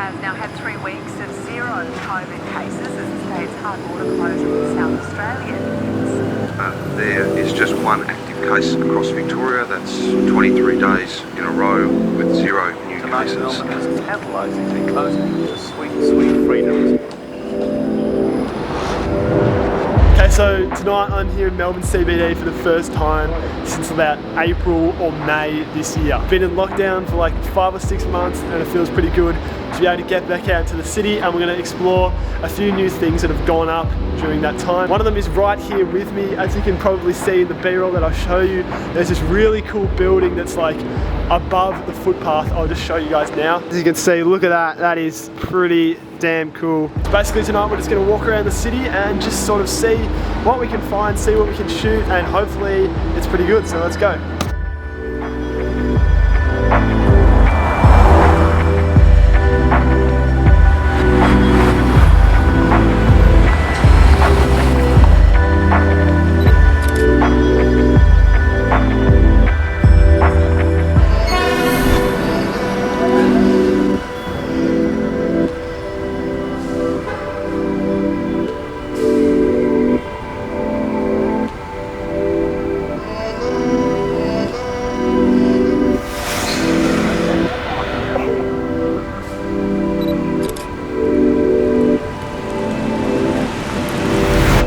has now had 3 weeks of 0 COVID cases as it states hard border closure in South Australia. There is just one active case across Victoria. That's 23 days in a row with 0 new cases. Melbourne has tantalising their closing to sweet freedoms. Okay, so tonight I'm here in Melbourne CBD for the first time since about April or May this year. Been in lockdown for like 5 or 6 months and it feels pretty good to be able to get back out into the city, and we're going to explore a few new things that have gone up during that time. One of them is right here with me. As you can probably see in the B-roll that I'll show you, there's this really cool building that's like above the footpath. I'll just show you guys now. As you can see, look at that, that is pretty damn cool. So basically tonight we're just going to walk around the city and just sort of see what we can find, see what we can shoot, and hopefully it's pretty good, so let's go.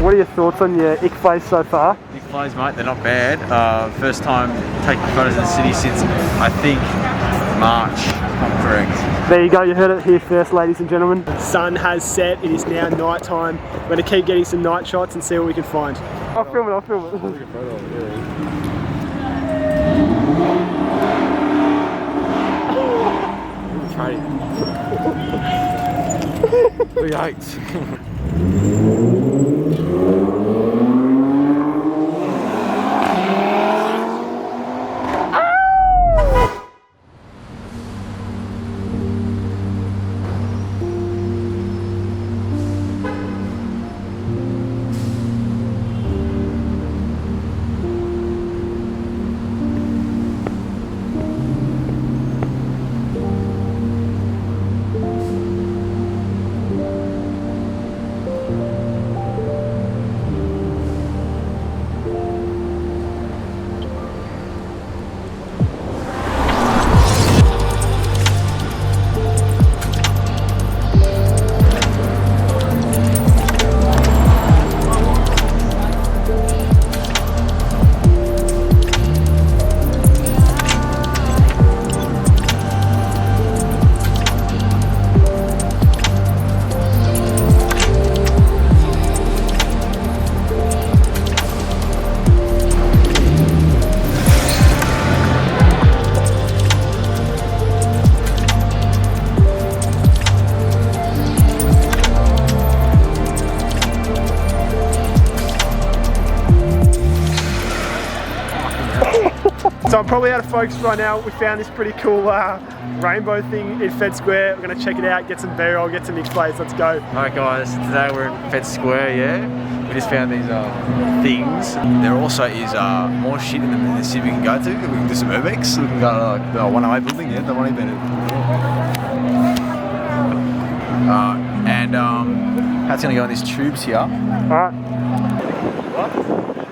What are your thoughts on your 𝙤𝙤𝙧𝙁𝙠 so far? 𝙤𝙤𝙧𝙁𝙗, mate, they're not bad. First time taking photos in the city since, I think, March, if I'm correct. There you go, you heard it here first, ladies and gentlemen. The sun has set, it is now night time. We're going to keep getting some night shots and see what we can find. I'll film it, I'll film it. 𝙤𝙤𝙧𝙁𝙗. So I'm probably out of focus right now. We found this pretty cool rainbow thing in Fed Square. We're going to check it out, get some B-roll, get some 𝙤𝙤𝙧𝙁𝙗. Let's go. Alright guys, today we're in Fed Square, yeah? We just found these things. There also is more shit in the city we can go to. We can do some urbex. We can go to like the 108 building, yeah? The 108 building. And Pat's going to go on these tubes here. Alright. What?